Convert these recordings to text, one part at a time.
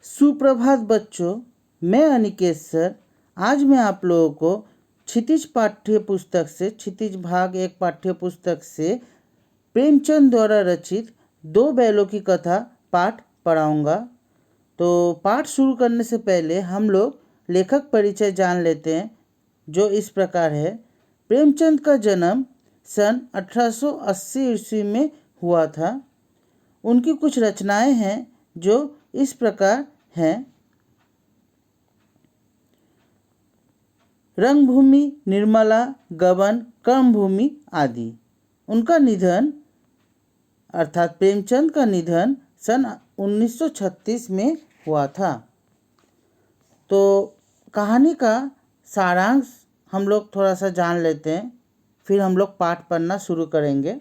सुप्रभात बच्चों, मैं अनिकेत सर। आज मैं आप लोगों को क्षितिज पाठ्य पुस्तक से क्षितिज भाग 1 पाठ्य पुस्तक से प्रेमचंद द्वारा रचित दो बैलों की कथा पाठ पढ़ाऊंगा। तो पाठ शुरू करने से पहले हम लोग लेखक परिचय जान लेते हैं, जो इस प्रकार है। प्रेमचंद का जन्म सन 1880 ईस्वी में हुआ था। उनकी कुछ रचनाएं हैं जो इस प्रकार हैं। रंगभूमि, निर्मला, गबन, कर्मभूमि आदि। उनका निधन अर्थात प्रेमचंद का निधन सन 1936 में हुआ था। तो कहानी का सारांश हम लोग थोड़ा सा जान लेते हैं, फिर हम लोग पाठ पढ़ना शुरू करेंगे।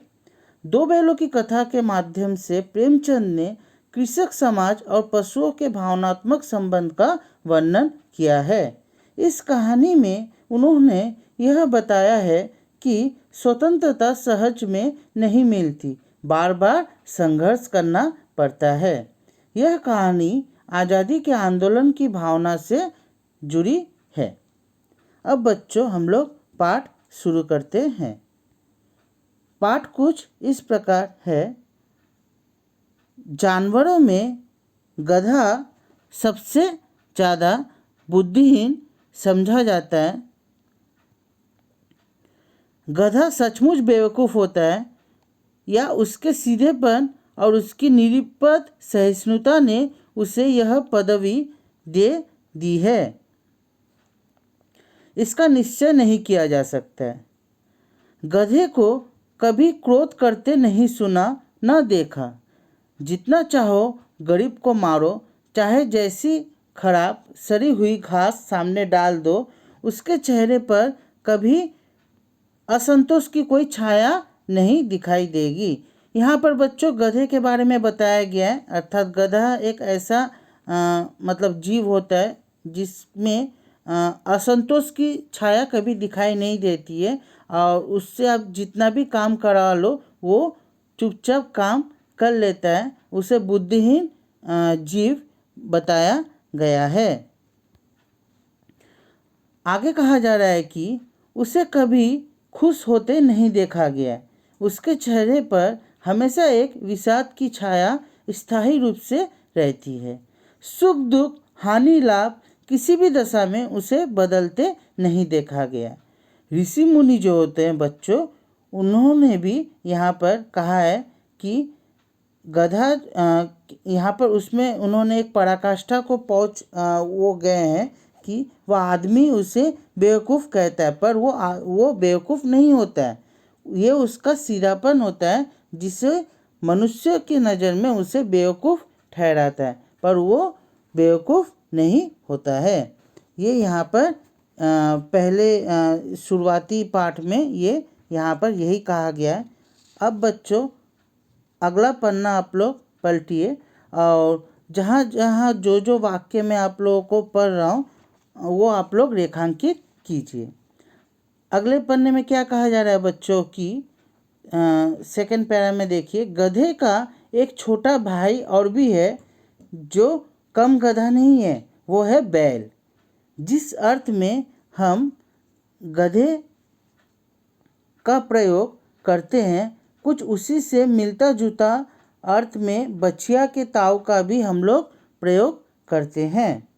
दो बैलों की कथा के माध्यम से प्रेमचंद ने कृषक समाज और पशुओं के भावनात्मक संबंध का वर्णन किया है। इस कहानी में उन्होंने यह बताया है कि स्वतंत्रता सहज में नहीं मिलती, बार बार संघर्ष करना पड़ता है। यह कहानी आज़ादी के आंदोलन की भावना से जुड़ी है। अब बच्चों, हम लोग पाठ शुरू करते हैं। पाठ कुछ इस प्रकार है। जानवरों में गधा सबसे ज़्यादा बुद्धिहीन समझा जाता है। गधा सचमुच बेवकूफ़ होता है या उसके सीधेपन और उसकी निरपराध सहिष्णुता ने उसे यह पदवी दे दी है, इसका निश्चय नहीं किया जा सकता है। गधे को कभी क्रोध करते नहीं सुना न देखा। जितना चाहो गरीब को मारो, चाहे जैसी खराब सड़ी हुई घास सामने डाल दो, उसके चेहरे पर कभी असंतोष की कोई छाया नहीं दिखाई देगी। यहाँ पर बच्चों गधे के बारे में बताया गया है, अर्थात गधा एक ऐसा मतलब जीव होता है जिसमें असंतोष की छाया कभी दिखाई नहीं देती है, और उससे आप जितना भी काम करा लो वो चुपचाप काम कर लेता है। उसे बुद्धिहीन जीव बताया गया है। आगे कहा जा रहा है कि उसे कभी खुश होते नहीं देखा गया। उसके चेहरे पर हमेशा एक विषाद की छाया स्थायी रूप से रहती है। सुख दुख हानि लाभ किसी भी दशा में उसे बदलते नहीं देखा गया। ऋषि मुनि जो होते हैं बच्चों, उन्होंने भी यहाँ पर कहा है कि गधा यहाँ पर उसमें उन्होंने एक पराकाष्ठा को पहुँच वो गए हैं कि वह आदमी उसे बेवकूफ़ कहता है, पर वो बेवकूफ़ नहीं होता है। ये उसका सीधापन होता है जिसे मनुष्य की नज़र में उसे बेवकूफ़ ठहराता है, पर वो बेवकूफ़ नहीं होता है। ये यहाँ पर पहले शुरुआती पाठ में ये यहाँ पर यही कहा गया है। अब बच्चों अगला पन्ना आप लोग पलटिए और जहाँ जहाँ जो वाक्य मैं आप लोगों को पढ़ रहा हूँ वो आप लोग रेखांकित कीजिए। अगले पन्ने में क्या कहा जा रहा है बच्चों की सेकंड पैरा में देखिए, गधे का एक छोटा भाई और भी है जो कम गधा नहीं है, वो है बैल। जिस अर्थ में हम गधे का प्रयोग करते हैं, कुछ उसी से मिलता जुलता अर्थ में बछिया के ताव का भी हम लोग प्रयोग करते हैं।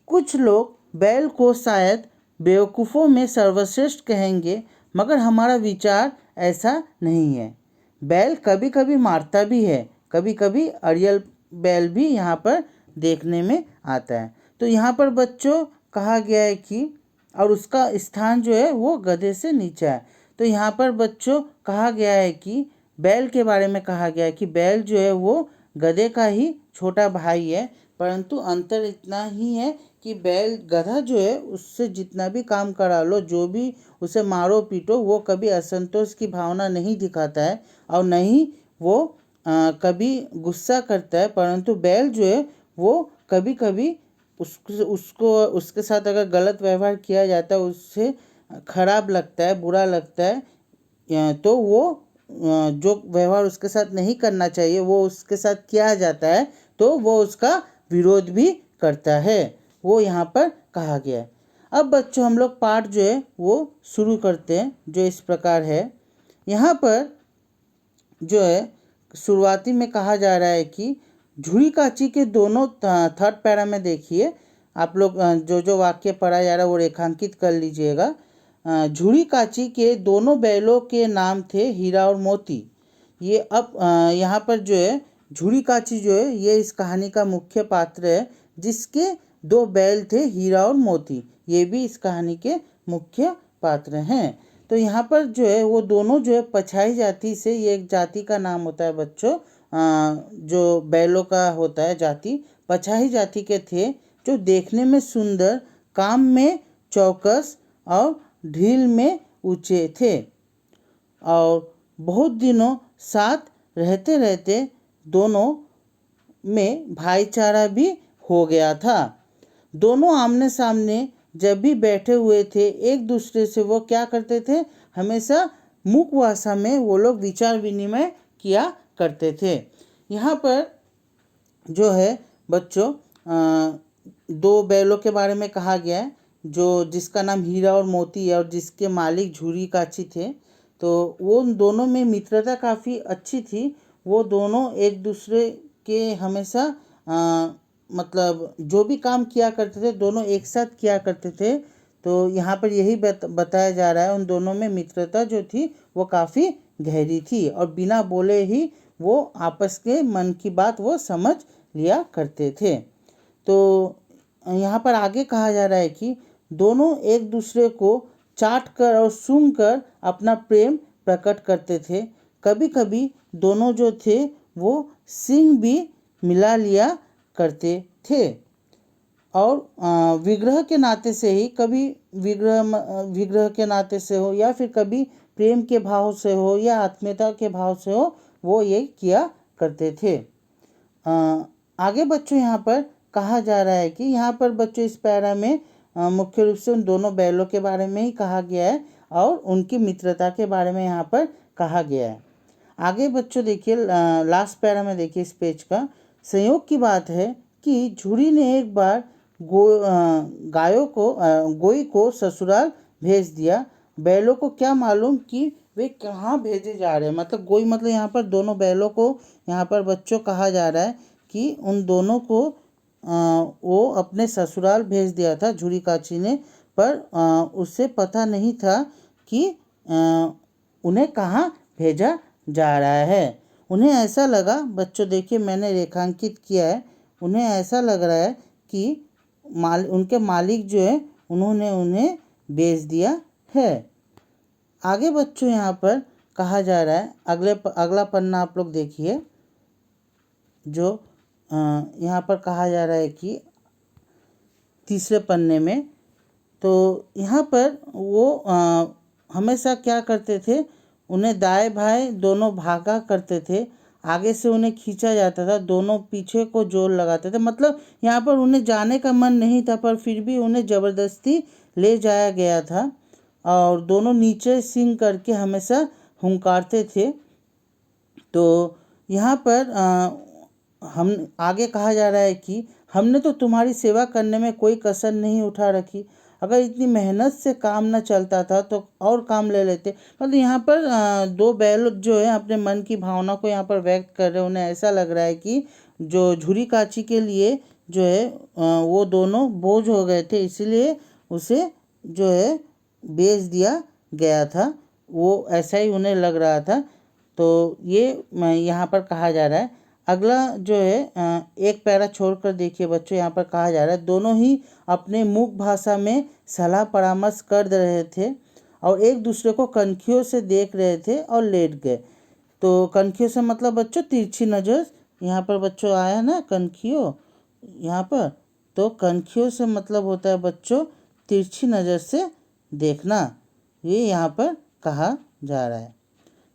कुछ लोग बैल को शायद बेवकूफ़ों में सर्वश्रेष्ठ कहेंगे, मगर हमारा विचार ऐसा नहीं है। बैल कभी कभी मारता भी है, कभी कभी अड़ियल बैल भी यहाँ पर देखने में आता है। तो यहाँ पर बच्चों कहा गया है कि और उसका स्थान जो है वो गधे से नीचा है। तो यहाँ पर बच्चों कहा गया है कि बैल के बारे में कहा गया है कि बैल जो है वो गधे का ही छोटा भाई है, परंतु अंतर इतना ही है कि बैल गधा जो है उससे जितना भी काम करा लो, जो भी उसे मारो पीटो, वो कभी असंतोष की भावना नहीं दिखाता है और न ही वो कभी गुस्सा करता है। परंतु बैल जो है वो कभी कभी उसको उसके साथ अगर गलत व्यवहार किया जाता है, उससे खराब लगता है, बुरा लगता है, तो वो जो व्यवहार उसके साथ नहीं करना चाहिए वो उसके साथ किया जाता है, तो वो उसका विरोध भी करता है, वो यहाँ पर कहा गया है। अब बच्चों हम लोग पाठ जो है वो शुरू करते हैं, जो इस प्रकार है। यहाँ पर जो है शुरुआती में कहा जा रहा है कि झुरी काची के दोनों, थर्ड पैरा में देखिए आप लोग जो जो वाक्य पढ़ा जा रहा है वो रेखांकित कर लीजिएगा। झुरी काची के दोनों बैलों के नाम थे हीरा और मोती। ये अब यहाँ पर जो है झुरी काची जो है ये इस कहानी का मुख्य पात्र है, जिसके 2 बैल थे हीरा और मोती। ये भी इस कहानी के मुख्य पात्र हैं। तो यहाँ पर जो है वो दोनों जो है पछाई जाति से, ये एक जाति का नाम होता है बच्चों, जो बैलों का होता है जाति, पछाई जाति के थे, जो देखने में सुंदर, काम में चौकस और ढील में ऊंचे थे। और बहुत दिनों साथ रहते रहते दोनों में भाईचारा भी हो गया था। दोनों आमने सामने जब भी बैठे हुए थे एक दूसरे से वो क्या करते थे, हमेशा मुख भाषा में वो लोग विचार विनिमय किया करते थे। यहाँ पर जो है बच्चों 2 बैलों के बारे में कहा गया है, जो जिसका नाम हीरा और मोती है और जिसके मालिक झुरी काची थे। तो वो दोनों में मित्रता काफ़ी अच्छी थी। वो दोनों एक दूसरे के हमेशा मतलब जो भी काम किया करते थे दोनों एक साथ किया करते थे। तो यहाँ पर यही बताया जा रहा है, उन दोनों में मित्रता जो थी वो काफ़ी गहरी थी और बिना बोले ही वो आपस के मन की बात वो समझ लिया करते थे। तो यहाँ पर आगे कहा जा रहा है कि दोनों एक दूसरे को चाट कर और सूंघ कर अपना प्रेम प्रकट करते थे। कभी कभी दोनों जो थे वो सींग भी मिला लिया करते थे। और विग्रह के नाते से ही, कभी विग्रह के नाते से हो या फिर कभी प्रेम के भाव से हो या आत्मीयता के भाव से हो, वो ये किया करते थे। आगे बच्चों यहाँ पर कहा जा रहा है कि यहाँ पर बच्चों इस पैरा में मुख्य रूप से उन दोनों बैलों के बारे में ही कहा गया है और उनकी मित्रता के बारे में यहाँ पर कहा गया है। आगे बच्चों देखिए लास्ट पैरा में देखिए इस पेज का, संयोग की बात है कि झुरी ने एक बार गोई को ससुराल भेज दिया। बैलों को क्या मालूम कि वे कहाँ भेजे जा रहे हैं। मतलब गोई मतलब यहाँ पर दोनों बैलों को यहाँ पर बच्चों कहा जा रहा है कि उन दोनों को वो अपने ससुराल भेज दिया था झुरी काची ने, पर उससे पता नहीं था कि उन्हें कहाँ भेजा जा रहा है। उन्हें ऐसा लगा, बच्चों देखिए मैंने रेखांकित किया है, उन्हें ऐसा लग रहा है कि उनके मालिक जो है उन्होंने उन्हें बेच दिया है। आगे बच्चों यहाँ पर कहा जा रहा है, अगला पन्ना आप लोग देखिए, जो यहाँ पर कहा जा रहा है कि तीसरे पन्ने में, तो यहाँ पर वो हमेशा क्या करते थे, उन्हें दाएं भाई दोनों भागा करते थे। आगे से उन्हें खींचा जाता था, दोनों पीछे को जोर लगाते थे। मतलब यहाँ पर उन्हें जाने का मन नहीं था, पर फिर भी उन्हें ज़बरदस्ती ले जाया गया था और दोनों नीचे सिंग करके हमेशा हुंकारते थे। तो यहाँ पर हम आगे कहा जा रहा है कि हमने तो तुम्हारी सेवा करने में कोई कसर नहीं उठा रखी। अगर इतनी मेहनत से काम न चलता था तो और काम ले लेते। मतलब यहाँ पर 2 बैल जो है अपने मन की भावना को यहाँ पर व्यक्त कर रहे हैं। उन्हें ऐसा लग रहा है कि जो झुरी काची के लिए जो है वो दोनों बोझ हो गए थे, इसलिए उसे जो है बेच दिया गया था। वो ऐसा ही उन्हें लग रहा था। तो ये यहाँ पर कहा जा रहा है। अगला जो है एक पैरा छोड़कर देखिए बच्चों, यहाँ पर कहा जा रहा है दोनों ही अपने मुख भाषा में सलाह परामर्श कर रहे थे और एक दूसरे को कनखियों से देख रहे थे और लेट गए। तो कनखियों से मतलब बच्चों तिरछी नज़र, यहाँ पर बच्चों आया ना कनखियों यहाँ पर, तो कनखियों से मतलब होता है बच्चों तिरछी नज़र से देखना, ये यहाँ पर कहा जा रहा है।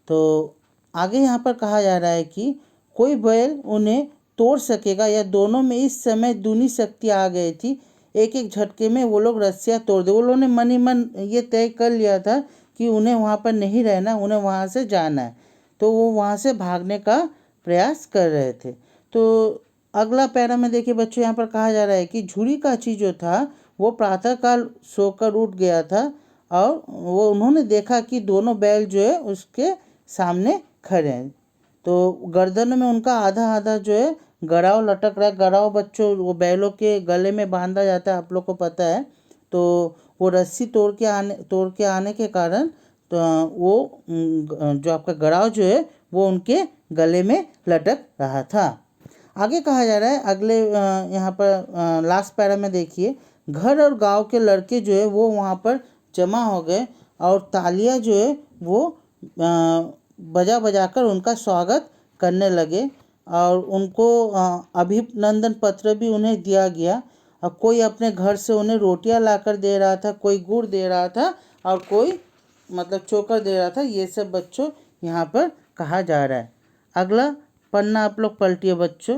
तो आगे यहाँ पर कहा जा रहा है कि कोई बैल उन्हें तोड़ सकेगा या दोनों में इस समय दूनी शक्ति आ गई थी। एक एक झटके में वो लोग रस्सियाँ तोड़ दे। वो लोगों ने मन ही मन ये तय कर लिया था कि उन्हें वहाँ पर नहीं रहना, उन्हें वहाँ से जाना है। तो वो वहाँ से भागने का प्रयास कर रहे थे। तो अगला पैरा में देखिए बच्चों, यहाँ पर कहा जा रहा है कि झूरी काची जो था वो प्रातःकाल सोकर उठ गया था और वो उन्होंने देखा कि दोनों बैल जो है उसके सामने खड़े हैं। तो गर्दन में उनका आधा आधा जो है गराव लटक रहा है। गराव बच्चों वो बैलों के गले में बांधा जाता है, आप लोग को पता है। तो वो रस्सी तोड़ के आने के कारण तो वो जो आपका गराव जो है वो उनके गले में लटक रहा था। आगे कहा जा रहा है अगले यहाँ पर लास्ट पैरा में देखिए, घर और गांव के लड़के जो है वो वहाँ पर जमा हो गए और तालियां जो है वो बजा बजा कर उनका स्वागत करने लगे और उनको अभिनंदन पत्र भी उन्हें दिया गया। और कोई अपने घर से उन्हें रोटियां लाकर दे रहा था, कोई गुड़ दे रहा था और कोई मतलब चोकर दे रहा था। ये सब बच्चों यहाँ पर कहा जा रहा है। अगला पन्ना आप लोग पलटिए बच्चों।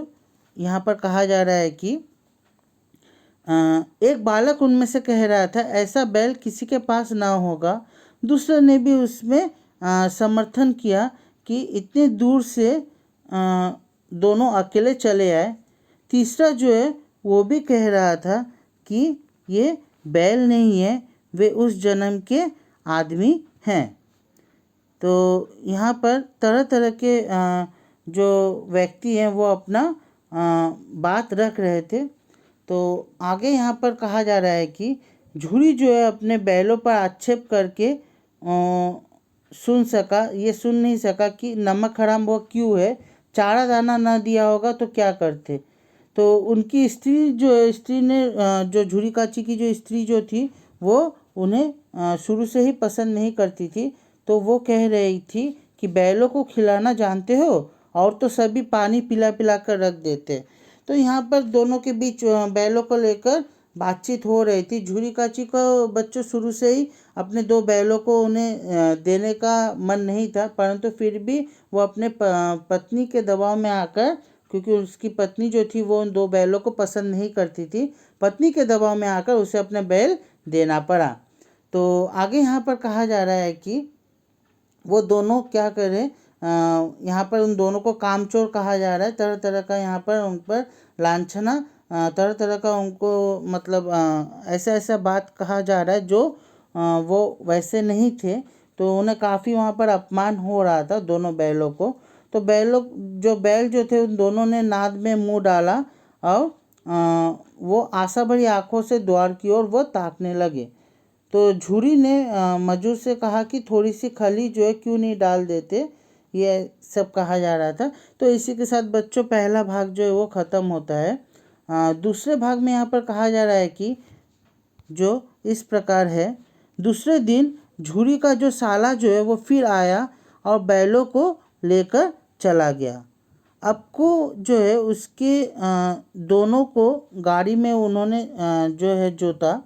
यहाँ पर कहा जा रहा है कि एक बालक उनमें से कह रहा था, ऐसा बैल किसी के पास ना होगा। दूसरे ने भी उसमें समर्थन किया कि इतने दूर से दोनों अकेले चले आए। तीसरा जो है वो भी कह रहा था कि ये बैल नहीं है, वे उस जन्म के आदमी हैं। तो यहाँ पर तरह तरह के जो व्यक्ति हैं वो अपना बात रख रहे थे। तो आगे यहाँ पर कहा जा रहा है कि झूरी जो है अपने बैलों पर आक्षेप करके सुन नहीं सका कि नमक हराम वो क्यों है, चारा दाना ना दिया होगा तो क्या करते। तो उनकी स्त्री ने जो झूरी काची की जो स्त्री जो थी वो उन्हें शुरू से ही पसंद नहीं करती थी। तो वो कह रही थी कि बैलों को खिलाना जानते हो, और तो सभी पानी पिला पिला कर रख देते। तो यहाँ पर दोनों के बीच बैलों को लेकर बातचीत हो रही थी। झूरी काची को बच्चों शुरू से ही अपने दो बैलों को उन्हें देने का मन नहीं था, परंतु फिर भी वो अपने पत्नी के दबाव में आकर, क्योंकि उसकी पत्नी जो थी वो उन दो बैलों को पसंद नहीं करती थी, पत्नी के दबाव में आकर उसे अपने बैल देना पड़ा। तो आगे यहाँ पर कहा जा रहा है कि वो दोनों क्या करें, यहाँ पर उन दोनों को कामचोर कहा जा रहा है। तरह तरह का यहाँ पर उन पर लांछना, तरह तरह का उनको मतलब ऐसा ऐसा बात कहा जा रहा है जो वो वैसे नहीं थे। तो उन्हें काफ़ी वहाँ पर अपमान हो रहा था दोनों बैलों को। तो बैल जो थे उन दोनों ने नाद में मुंह डाला और वो आशा भरी आंखों से द्वार की ओर वो ताकने लगे। तो झूरी ने मजूर से कहा कि थोड़ी सी खली जो है क्यों नहीं डाल देते, ये सब कहा जा रहा था। तो इसी के साथ बच्चों पहला भाग जो है वो ख़त्म होता है। दूसरे भाग में यहाँ पर कहा जा रहा है कि जो इस प्रकार है, दूसरे दिन झूरी का जो साला जो है वो फिर आया और बैलों को लेकर चला गया। अब को जो है उसके दोनों को गाड़ी में उन्होंने जो है जोता,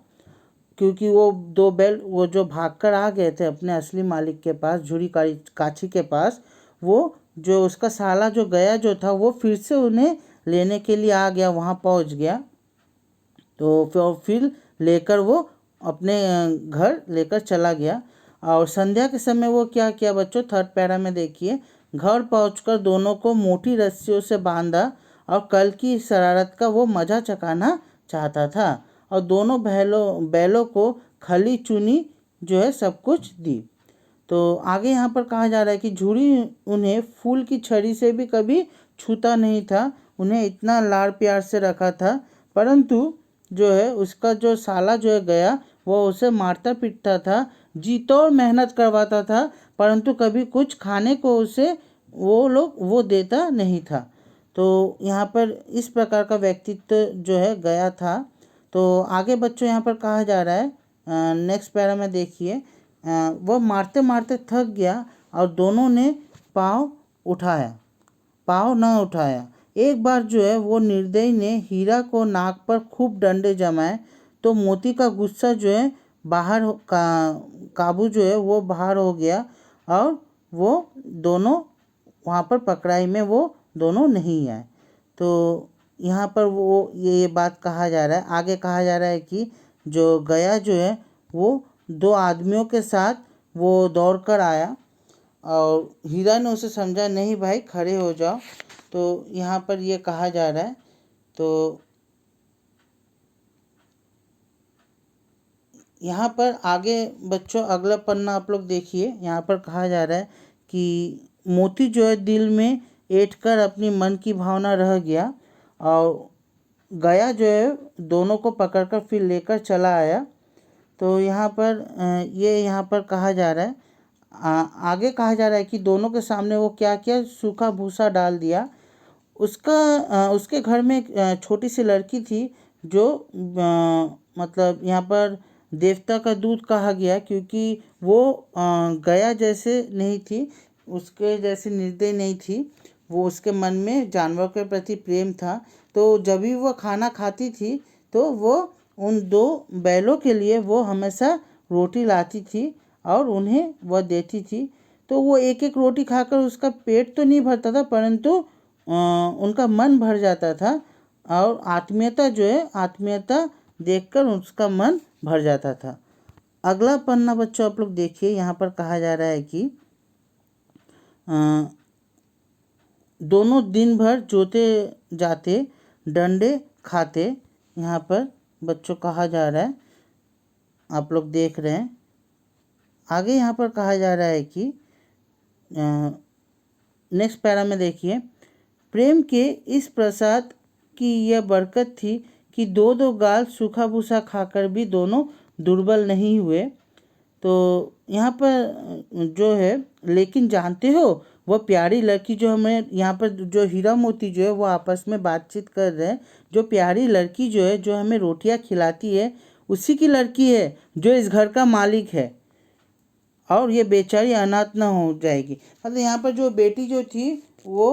क्योंकि वो दो बैल वो जो भागकर आ गए थे अपने असली मालिक के पास, झूरी काची के पास, वो जो उसका साला जो गया जो था वो फिर से उन्हें लेने के लिए आ गया, वहाँ पहुँच गया। तो फिर लेकर वो अपने घर लेकर चला गया। और संध्या के समय वो क्या किया बच्चों, थर्ड पैरा में देखिए, घर पहुंचकर दोनों को मोटी रस्सियों से बांधा और कल की शरारत का वो मज़ा चखाना चाहता था, और दोनों बैलों को खली चुनी जो है सब कुछ दी। तो आगे यहाँ पर कहा जा रहा है कि झूरी उन्हें फूल की छड़ी से भी कभी छूता नहीं था, उन्हें इतना लाड़ प्यार से रखा था। परंतु जो है उसका जो साला जो है गया, वो उसे मारता पीटता था, जी-तोड़ मेहनत करवाता था, परंतु कभी कुछ खाने को उसे वो देता नहीं था। तो यहाँ पर इस प्रकार का व्यक्तित्व जो है गया था। तो आगे बच्चों यहाँ पर कहा जा रहा है, नेक्स्ट पैरा में देखिए, वह मारते मारते थक गया और दोनों ने पाँव न उठाया। एक बार जो है वो निर्दयी ने हीरा को नाक पर खूब डंडे जमाए, तो मोती का गुस्सा जो है काबू जो है वो बाहर हो गया और वो दोनों वहाँ पर पकड़ाई में वो दोनों नहीं आए। तो यहाँ पर वो ये बात कहा जा रहा है। आगे कहा जा रहा है कि जो गया जो है वो दो आदमियों के साथ वो दौड़ कर आया और हीरा ने उसे समझा, नहीं भाई खड़े हो जाओ। तो यहाँ पर ये कहा जा रहा है तो यहाँ पर आगे बच्चों अगला पन्ना आप लोग देखिए। यहाँ पर कहा जा रहा है कि मोती जो है दिल में ऐंठ कर अपनी मन की भावना रह गया और गया जो है दोनों को पकड़कर फिर लेकर चला आया। तो यहाँ पर ये यहाँ पर कहा जा रहा है, आगे कहा जा रहा है कि दोनों के सामने वो क्या किया, सूखा भूसा डाल दिया। उसके घर में एक छोटी सी लड़की थी जो मतलब यहाँ पर देवता का दूध कहा गया, क्योंकि वो गया जैसे नहीं थी, उसके जैसी निर्दयी नहीं थी। वो उसके मन में जानवर के प्रति प्रेम था। तो जब भी वो खाना खाती थी तो वो उन दो बैलों के लिए वो हमेशा रोटी लाती थी और उन्हें वह देती थी। तो वो एक एक रोटी खाकर उसका पेट तो नहीं भरता था, परंतु उनका मन भर जाता था और आत्मीयता जो है, आत्मीयता देखकर उसका मन भर जाता था। अगला पन्ना बच्चों आप लोग देखिए। यहाँ पर कहा जा रहा है कि दोनों दिन भर जोते जाते, डंडे खाते। यहाँ पर बच्चों कहा जा रहा है, आप लोग देख रहे हैं। आगे यहाँ पर कहा जा रहा है कि नेक्स्ट पैरा में देखिए, प्रेम के इस प्रसाद की यह बरकत थी कि दो दो गाल सूखा भूसा खाकर भी दोनों दुर्बल नहीं हुए। तो यहाँ पर जो है, लेकिन जानते हो वह प्यारी लड़की जो हमें यहाँ पर जो हीरा मोती जो है वो आपस में बातचीत कर रहे हैं, जो प्यारी लड़की जो है जो हमें रोटियां खिलाती है उसी की लड़की है जो इस घर का मालिक है, और ये बेचारी अनाथ ना हो जाएगी। मतलब यहाँ पर जो बेटी जो थी वो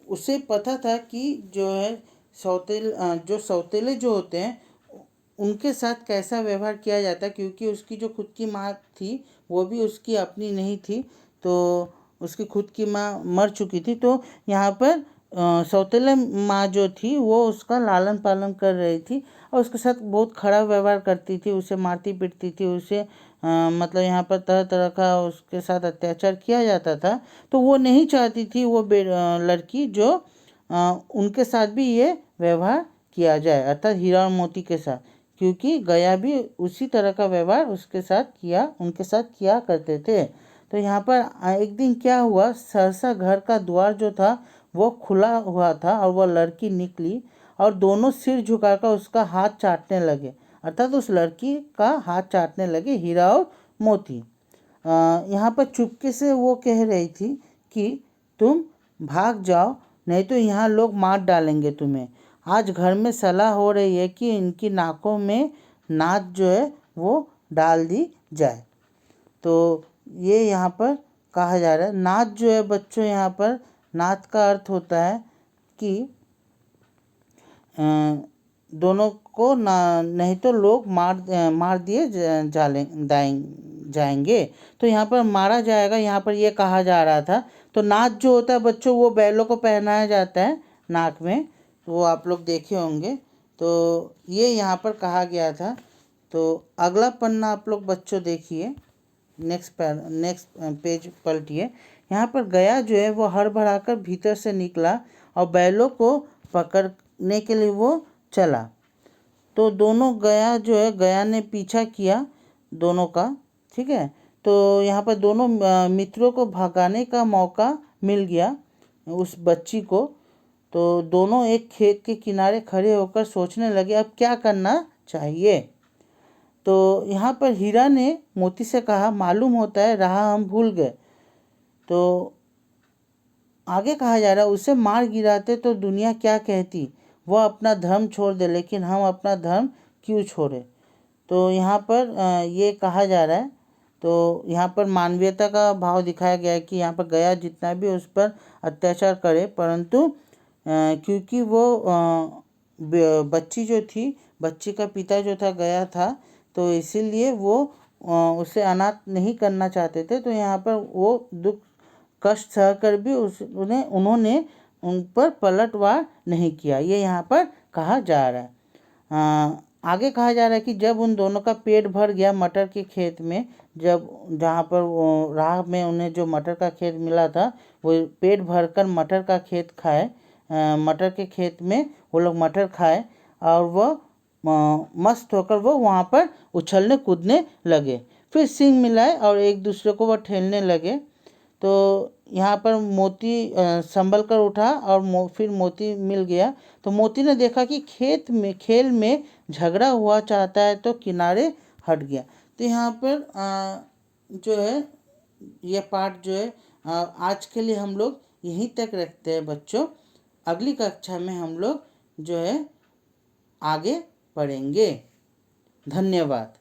उसे पता था कि जो है सौतेले जो होते हैं उनके साथ कैसा व्यवहार किया जाता है, क्योंकि उसकी जो खुद की माँ थी वो भी उसकी अपनी नहीं थी। तो उसकी खुद की माँ मर चुकी थी। तो यहाँ पर सौतेले माँ जो थी वो उसका लालन पालन कर रही थी और उसके साथ बहुत खराब व्यवहार करती थी, उसे मारती पीटती थी, उसे मतलब यहाँ पर तरह तरह का उसके साथ अत्याचार किया जाता था। तो वो नहीं चाहती थी वो लड़की जो उनके साथ भी ये व्यवहार किया जाए, अर्थात हीरा और मोती के साथ, क्योंकि गया भी उसी तरह का व्यवहार उसके साथ किया, उनके साथ किया करते थे। तो यहाँ पर एक दिन क्या हुआ, सहसा घर का द्वार जो था वो खुला हुआ था और वह लड़की निकली और दोनों सिर झुकाकर उसका हाथ चाटने लगे, अर्थात उस लड़की का हाथ चाटने लगे हीरा और मोती। यहाँ पर चुपके से वो कह रही थी कि तुम भाग जाओ, नहीं तो यहाँ लोग मार डालेंगे तुम्हें। आज घर में सलाह हो रही है कि इनकी नाकों में नाद जो है वो डाल दी जाए। तो ये यहाँ पर कहा जा रहा है। नाद जो है बच्चों, यहाँ पर नाद का अर्थ होता है कि दोनों को ना, नहीं तो लोग मार दिए जाएंगे। तो यहाँ पर मारा जाएगा, यहाँ पर ये कहा जा रहा था। तो नाद जो होता है बच्चों वो बैलों को पहनाया जाता है नाक में, तो वो आप लोग देखे होंगे। तो ये यहाँ पर कहा गया था। तो अगला पन्ना आप लोग बच्चों देखिए, नेक्स्ट पेज पलटिए। यहाँ पर गया जो है वो हड़बड़ाकर भीतर से निकला और बैलों को पकड़ने के लिए वो चला। तो दोनों गया जो है, गया ने पीछा किया दोनों का, ठीक है। तो यहाँ पर दोनों मित्रों को भगाने का मौका मिल गया उस बच्ची को। तो दोनों एक खेत के किनारे खड़े होकर सोचने लगे अब क्या करना चाहिए। तो यहाँ पर हीरा ने मोती से कहा, मालूम होता है राह हम भूल गए। तो आगे कहा जा रहा है, उसे मार गिराते तो दुनिया क्या कहती, वह अपना धर्म छोड़ दे, लेकिन हम अपना धर्म क्यों छोड़े। तो यहाँ पर ये कहा जा रहा है। तो यहाँ पर मानवीयता का भाव दिखाया गया है कि यहाँ पर गया जितना भी उस पर अत्याचार करे, परंतु क्योंकि वो बच्ची जो थी, बच्ची का पिता जो था गया था, तो इसीलिए वो उसे अनाथ नहीं करना चाहते थे। तो यहाँ पर वो दुख कष्ट सहकर भी उन्होंने उन पर पलटवार नहीं किया, ये यहाँ पर कहा जा रहा है। आगे कहा जा रहा है कि जब उन दोनों का पेट भर गया मटर के खेत में, जब जहाँ पर राह में उन्हें जो मटर का खेत मिला था वो पेट भरकर मटर का खेत खाए, मटर के खेत में वो लोग मटर खाए और वह मस्त होकर वो वहाँ पर उछलने कूदने लगे। फिर सींग मिलाए और एक दूसरे को वह ठेलने लगे। तो यहाँ पर मोती संभल कर उठा और फिर मोती मिल गया। तो मोती ने देखा कि खेल में झगड़ा हुआ चाहता है, तो किनारे हट गया। तो यहाँ पर जो है ये पाठ जो है आज के लिए हम लोग यहीं तक रखते हैं बच्चों। अगली कक्षा में हम लोग जो है आगे पढ़ेंगे। धन्यवाद।